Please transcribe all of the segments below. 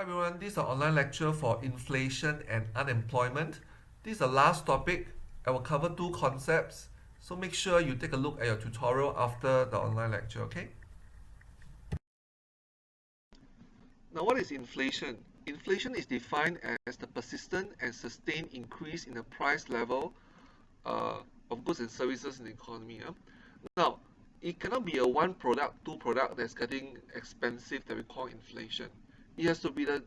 Hi everyone, this is an online lecture for inflation and unemployment. This is the last topic. I will cover two concepts, so make sure you take a look at your tutorial after the online lecture, okay? Now, what is inflation? Inflation is defined as the persistent and sustained increase in the price level uh, of goods and services in the economy. Now, it cannot be a one product, two product that's getting expensive that we call inflation. It has to be the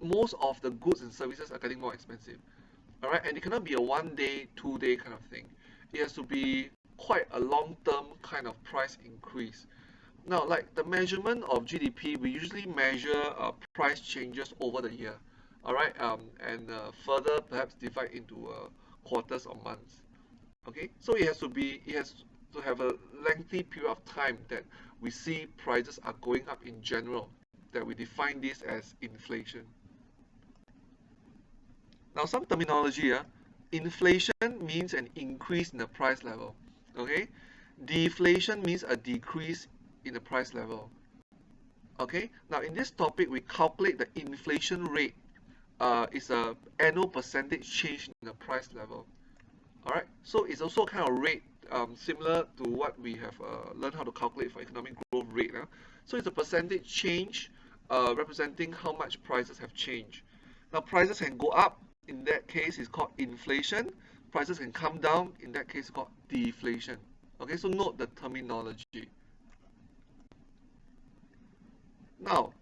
most of the goods and services are getting more expensive. All right, and it cannot be a 1 day, 2 day kind of thing. It has to be quite a long-term kind of price increase. Now, like the measurement of GDP, we usually measure price changes over the year. All right, and further perhaps divide into quarters or months. Okay, so it has to have a lengthy period of time that we see prices are going up in general. That we define this as inflation. Now, some terminology. Inflation means an increase in the price level. Okay, deflation means a decrease in the price level. Okay, now in this topic, we calculate the inflation rate. Is a annual percentage change in the price level. All right, so it's also kind of rate similar to what we have learned how to calculate for economic growth rate. So it's a percentage change representing how much prices have changed. Now prices can go up, in that case it's called inflation. Prices can come down, in that case it's called deflation. Okay, so note the terminology. Now,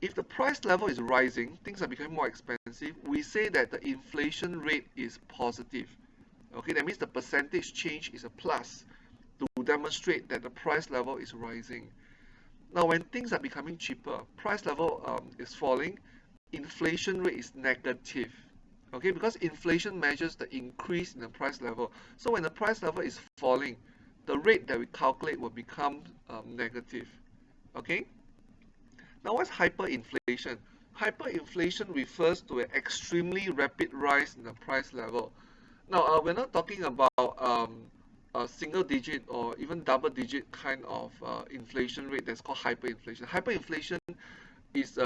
if the price level is rising, things are becoming more expensive, we say that the inflation rate is positive. Okay, that means the percentage change is a plus to demonstrate that the price level is rising. Now, when things are becoming cheaper, price level is falling, inflation rate is negative. Okay, because inflation measures the increase in the price level. So when the price level is falling, the rate that we calculate will become negative. Okay. Now, what's hyperinflation? Hyperinflation refers to an extremely rapid rise in the price level. Now, we're not talking about a single digit or even double digit kind of inflation rate that's called hyperinflation. Hyperinflation is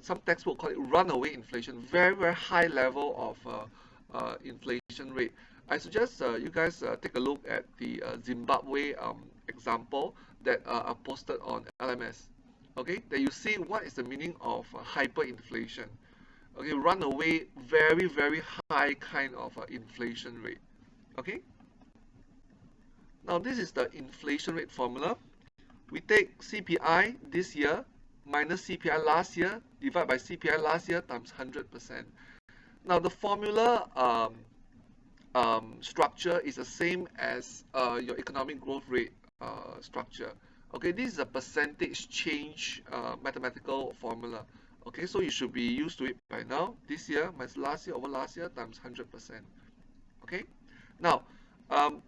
some textbook call it runaway inflation, very, very high level of inflation rate. I suggest you guys take a look at the Zimbabwe example that are posted on LMS. Okay, that you see what is the meaning of hyperinflation. Okay, runaway, very, very high kind of inflation rate. Okay, now this is the inflation rate formula. We take CPI this year minus CPI last year, divide by CPI last year times 100%. Now the formula structure is the same as your economic growth rate structure. Okay, this is a percentage change mathematical formula. Okay, so you should be used to it by now. This year minus last year over last year times 100%. Okay, now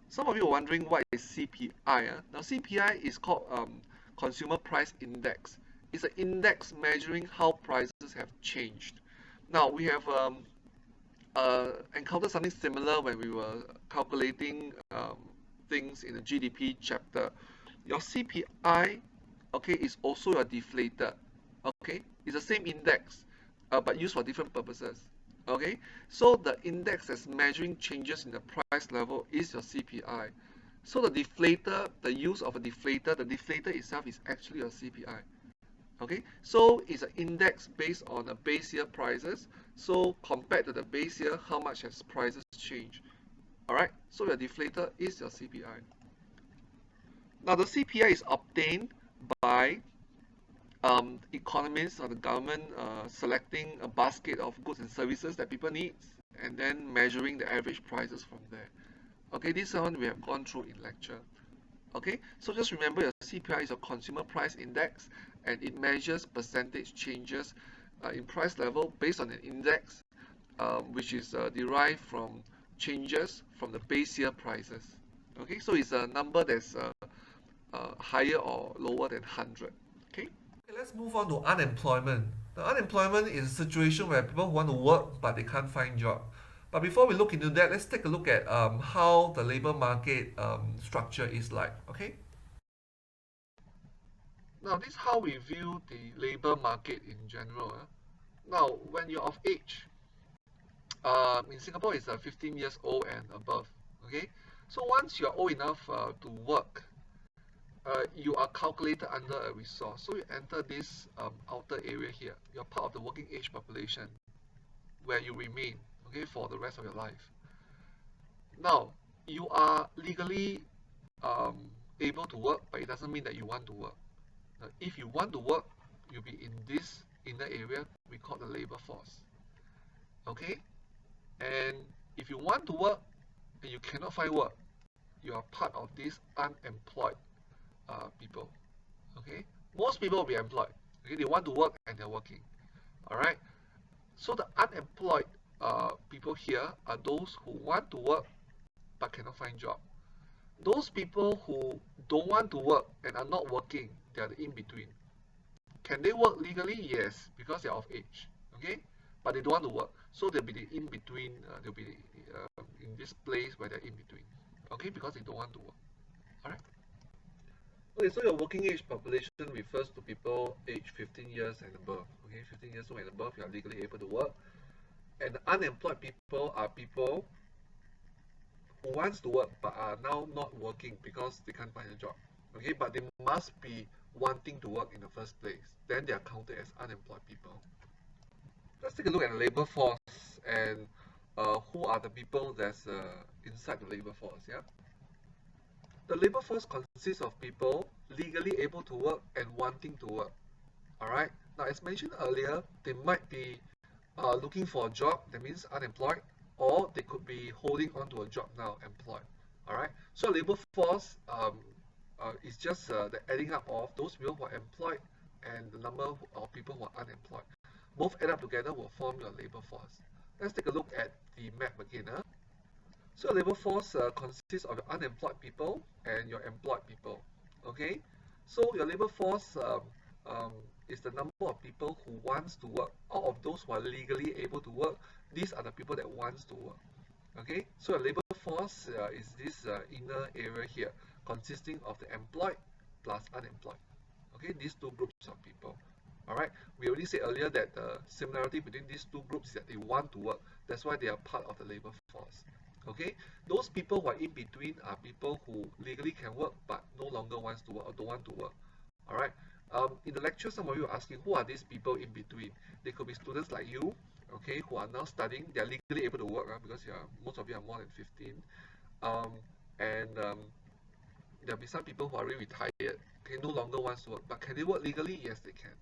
some of you are wondering what is CPI. Now CPI is called Consumer Price Index. It's an index measuring how prices have changed. Now we have encountered something similar when we were calculating things in the GDP chapter. Your CPI, okay, is also a deflator. Okay, it's the same index, but used for different purposes. Okay, so the index that's measuring changes in the price level is your CPI. So the deflator, the use of a deflator, the deflator itself is actually your CPI. Okay, so it's an index based on the base year prices. So compared to the base year, how much has prices changed? All right, so your deflator is your CPI. Now the CPI is obtained by economists or the government selecting a basket of goods and services that people need and then measuring the average prices from there. Okay, this one we have gone through in lecture. Okay, so just remember your CPI is a consumer price index and it measures percentage changes in price level based on an index which is derived from changes from the base year prices. Okay, so it's a number that's higher or lower than 100. Okay. Okay, let's move on to unemployment. The unemployment is a situation where people want to work but they can't find job. But before we look into that, let's take a look at how the labor market structure is like. Okay. Now, this is how we view the labor market in general. Now, when you're of age, in Singapore, it's 15 years old and above. Okay, so once you're old enough to work, you are calculated under a resource. So you enter this outer area here. You're part of the working age population where you remain, okay, for the rest of your life. Now, you are legally able to work, but it doesn't mean that you want to work. Now, if you want to work, you'll be in this inner area we call the labor force. Okay? And if you want to work and you cannot find work, you are part of these unemployed people. Okay? Most people will be employed. Okay? They want to work and they're working. Alright? So the unemployed people here are those who want to work but cannot find job. Those people who don't want to work and are not working, they are the in-between. Can they work legally? Yes, because they're of age. Okay? But they don't want to work. So they'll be the in-between, they'll be in this place where they're in-between. Okay? Because they don't want to work. Alright? Okay, so your working age population refers to people aged 15 years and above. Okay, 15 years old and above, you are legally able to work. And the unemployed people are people who wants to work but are now not working because they can't find a job. Okay, but they must be wanting to work in the first place. Then they are counted as unemployed people. Let's take a look at the labor force and who are the people that's inside the labor force. Yeah, the labor force consists of people legally able to work and wanting to work. All right. Now, as mentioned earlier, they might be looking for a job, that means unemployed, or they could be holding on to a job now, employed. All right. So labor force is just the adding up of those people who are employed and the number of people who are unemployed. Both add up together will form your labor force. Let's take a look at the map again. So labor force consists of your unemployed people and your employed people. Okay. So your labor force is the number of people who wants to work. Out of those who are legally able to work, these are the people that wants to work. Okay, so a labor force is this inner area here, consisting of the employed plus unemployed. Okay, these two groups of people. All right, we already said earlier that the similarity between these two groups is that they want to work. That's why they are part of the labor force. Okay, those people who are in between are people who legally can work but no longer wants to work or don't want to work. All right. In the lecture, some of you are asking, who are these people in between? They could be students like you, okay, who are now studying. They are legally able to work because most of you are more than 15. There'll be some people who are already retired, okay, no longer wants to work, but can they work legally? Yes, they can.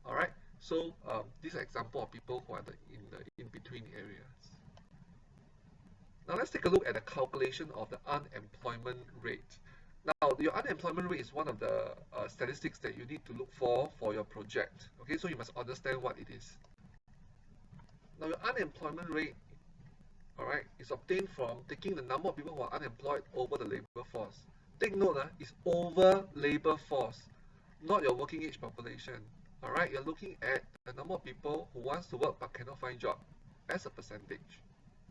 All right. So these are example of people who are in the in-between areas. Now let's take a look at the calculation of the unemployment rate. Now, your unemployment rate is one of the statistics that you need to look for your project. Okay, so you must understand what it is. Now, your unemployment rate, all right, is obtained from taking the number of people who are unemployed over the labor force. Take note, it's over labor force, not your working age population. All right, you're looking at the number of people who wants to work but cannot find job as a percentage,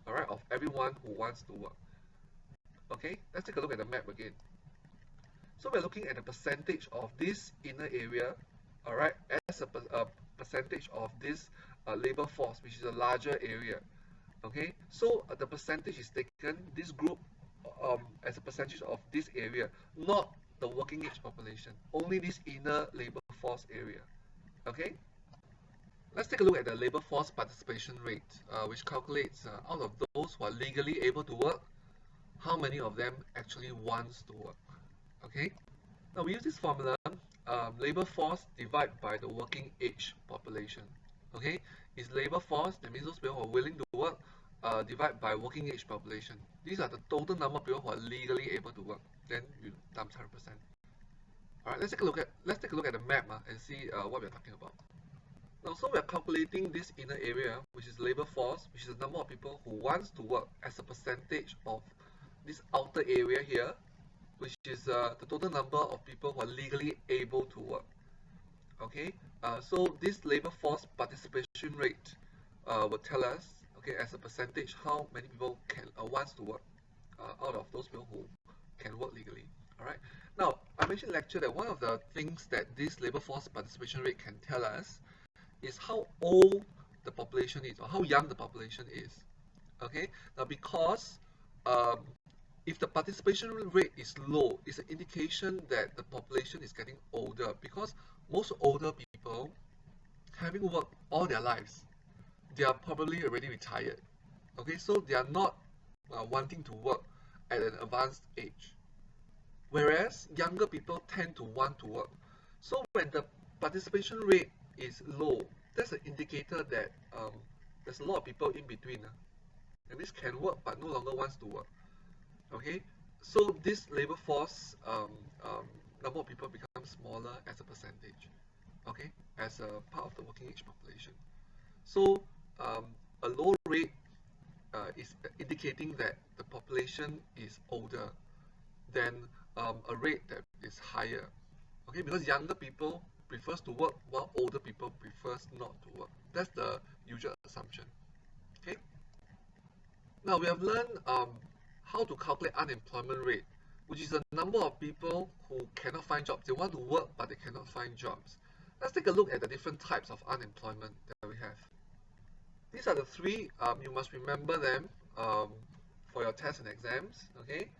all right, of everyone who wants to work. Okay, let's take a look at the map again. So we're looking at the percentage of this inner area, all right, as a percentage of this labor force, which is a larger area. Okay, so the percentage is taken, this group, as a percentage of this area, not the working age population, only this inner labor force area. Okay, let's take a look at the labor force participation rate, which calculates out of those who are legally able to work, how many of them actually wants to work. Okay, now we use this formula, labor force divided by the working age population. Okay, is labor force, that means those people who are willing to work, divided by working age population. These are the total number of people who are legally able to work. Then you times 100%. All right, let's take a look at the map and see what we're talking about. Now, so we're calculating this inner area, which is labor force, which is the number of people who wants to work as a percentage of this outer area here, which is the total number of people who are legally able to work. Okay, so this labor force participation rate will tell us, okay, as a percentage, how many people wants to work out of those people who can work legally. All right. Now, I mentioned in lecture that one of the things that this labor force participation rate can tell us is how old the population is or how young the population is. Okay. Now, because um, if the participation rate is low, it's an indication that the population is getting older because most older people having worked all their lives, they are probably already retired. Okay, so they are not wanting to work at an advanced age, whereas younger people tend to want to work. So when the participation rate is low, that's an indicator that there's a lot of people in between. That means can work but no longer wants to work. Okay, so this labor force number of people becomes smaller as a percentage. Okay, as a part of the working age population. So um, a low rate is indicating that the population is older than a rate that is higher. Okay, because younger people prefers to work while older people prefers not to work. That's the usual assumption. Okay. Now we have learned how to calculate unemployment rate, which is the number of people who cannot find jobs. They want to work but they cannot find jobs. Let's take a look at the different types of unemployment that we have. These are the three, you must remember them for your tests and exams. Okay,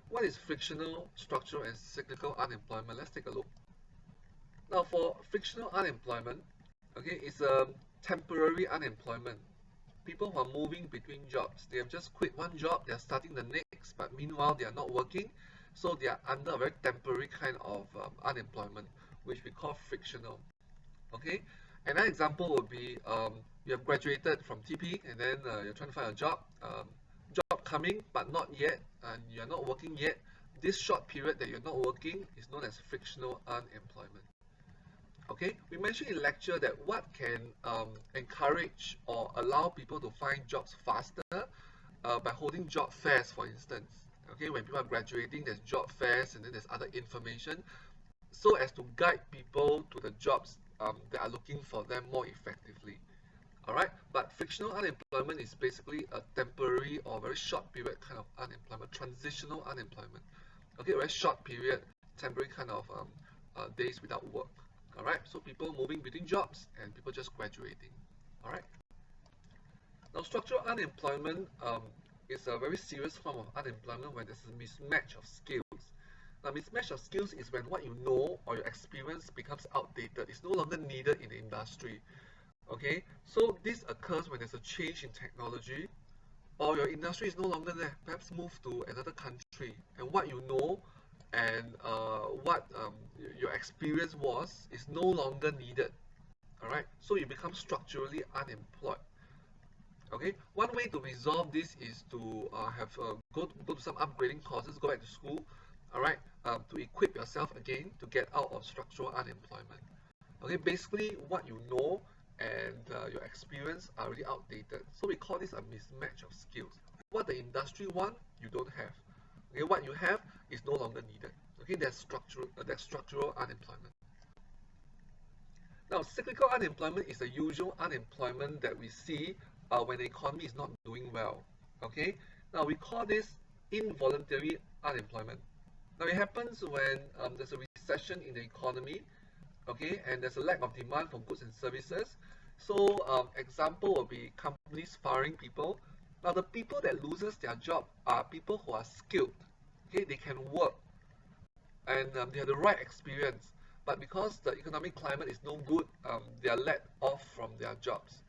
what is frictional, structural, and cyclical unemployment? Let's take a look. Now, for frictional unemployment, okay, it's a temporary unemployment. People who are moving between jobs, they have just quit one job, they are starting the next, but meanwhile they are not working, so they are under a very temporary kind of unemployment, which we call frictional. Okay, another example would be you have graduated from TP and then you're trying to find a job. Job coming but not yet, and you're not working yet. This short period that you're not working is known as frictional unemployment. Okay, we mentioned in lecture that what can encourage or allow people to find jobs faster by holding job fairs, for instance. Okay, when people are graduating, there's job fairs and then there's other information so as to guide people to the jobs that are looking for them more effectively. All right, but frictional unemployment is basically a temporary or very short period kind of unemployment, transitional unemployment. Okay, very short period, temporary kind of days without work. All right, so people moving between jobs and people just graduating. All right. Now, structural unemployment is a very serious form of unemployment when there's a mismatch of skills. Now, mismatch of skills is when what you know or your experience becomes outdated. It's no longer needed in the industry. Okay, so this occurs when there's a change in technology or your industry is no longer there. Perhaps move to another country, and what you know and what your experience was is no longer needed. All right, so you become structurally unemployed. Okay, one way to resolve this is to go to some upgrading courses, go back to school, all right, to equip yourself again to get out of structural unemployment. Okay, basically what you know and your experience are really outdated. So we call this a mismatch of skills. What the industry want, you don't have. Okay, what you have is no longer needed. Okay, that's structural unemployment. Now, cyclical unemployment is the usual unemployment that we see when the economy is not doing well. Okay, now we call this involuntary unemployment. Now, it happens when there's a recession in the economy, okay, and there's a lack of demand for goods and services. So, example will be companies firing people. Now, the people that loses their job are people who are skilled. Okay, they can work and they have the right experience, but because the economic climate is no good, they are let off from their jobs.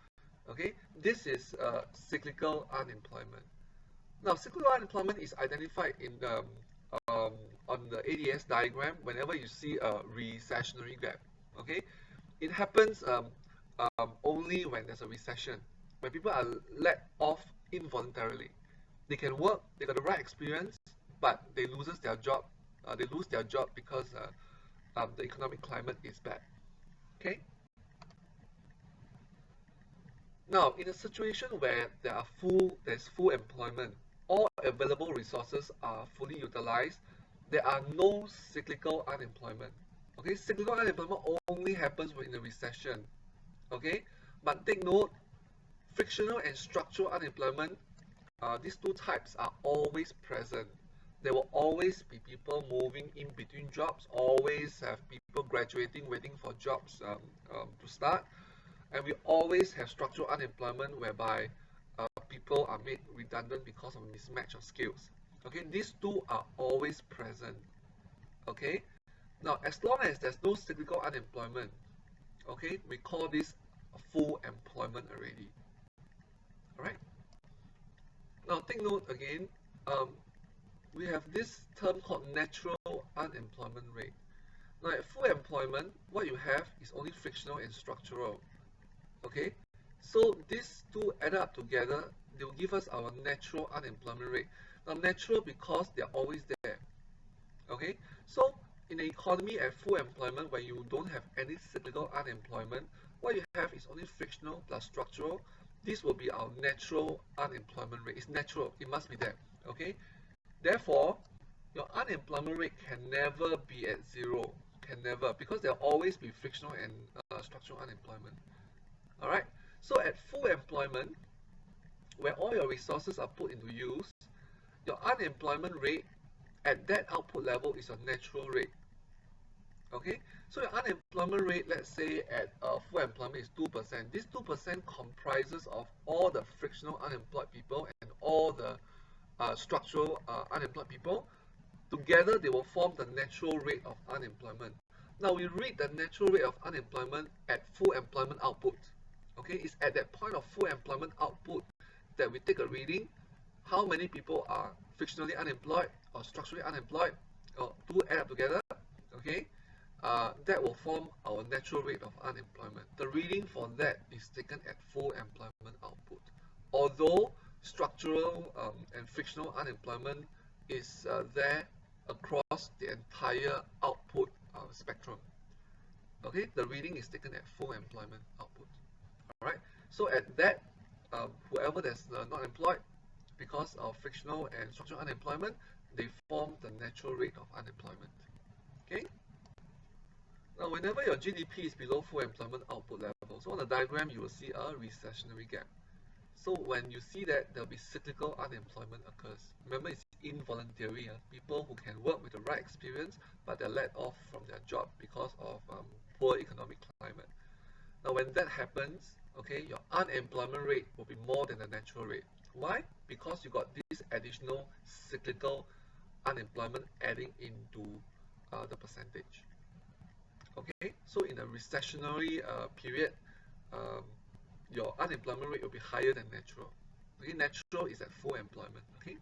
Okay, this is cyclical unemployment. Now, cyclical unemployment is identified in the on the ADS diagram whenever you see a recessionary gap. Okay, it happens only when there's a recession, when people are let off involuntarily. They can work, they got the right experience, but they loses their job. They lose their job because the economic climate is bad. Okay. Now, in a situation where there's full employment, all available resources are fully utilized, there are no cyclical unemployment. Okay, cyclical unemployment only happens when in a recession. Okay, but take note, frictional and structural unemployment, these two types are always present. there will always be people moving in between jobs, always have people graduating, waiting for jobs to start, and we always have structural unemployment whereby people are made redundant because of a mismatch of skills. Okay, these two are always present. Okay, now as long as there's no cyclical unemployment, okay, we call this full employment already. All right. Now take note again. Um, we have this term called natural unemployment rate. Now at full employment, what you have is only frictional and structural. Okay, so these two add up together, they will give us our natural unemployment rate. Now natural because they are always there. Okay, so in the economy at full employment, where you don't have any cyclical unemployment, what you have is only frictional plus structural. This will be our natural unemployment rate. It's natural, it must be there. Okay, therefore your unemployment rate can never be at zero, can never, because there will always be frictional and structural unemployment. All right, so at full employment, where all your resources are put into use, your unemployment rate at that output level is your natural rate. Okay, so your unemployment rate, let's say at full employment is 2%. This 2% comprises of all the frictional unemployed people and all the structural unemployed people. Together, they will form the natural rate of unemployment. Now, we read the natural rate of unemployment at full employment output. Okay, it's at that point of full employment output that we take a reading. How many people are frictionally unemployed or structurally unemployed, or two add up together. Okay, that will form our natural rate of unemployment. The reading for that is taken at full employment output. Although structural and frictional unemployment is there across the entire output spectrum. Okay, the reading is taken at full employment output. All right, so at that, whoever that's not employed because of frictional and structural unemployment, they form the natural rate of unemployment. Okay. Now, whenever your GDP is below full employment output level, so on the diagram you will see a recessionary gap. So when you see that, there will be cyclical unemployment occurs. Remember, it's involuntary. People who can work with the right experience, but they're let off from their job because of poor economic climate. Now, when that happens, okay, your unemployment rate will be more than the natural rate. Why? Because you got this additional cyclical unemployment adding into the percentage. Okay, so in a recessionary period, um, your unemployment rate will be higher than natural. Okay, natural is at full employment. Okay.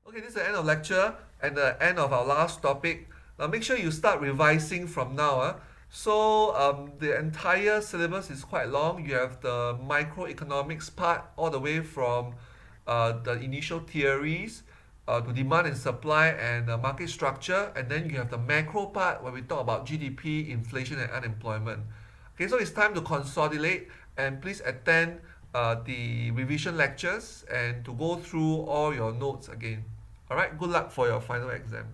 Okay, this is the end of lecture and the end of our last topic. Now make sure you start revising from now. So the entire syllabus is quite long. You have the microeconomics part all the way from the initial theories to demand and supply and market structure, and then you have the macro part where we talk about GDP, inflation, and unemployment. Okay, so it's time to consolidate and please attend the revision lectures and to go through all your notes again. All right, good luck for your final exam.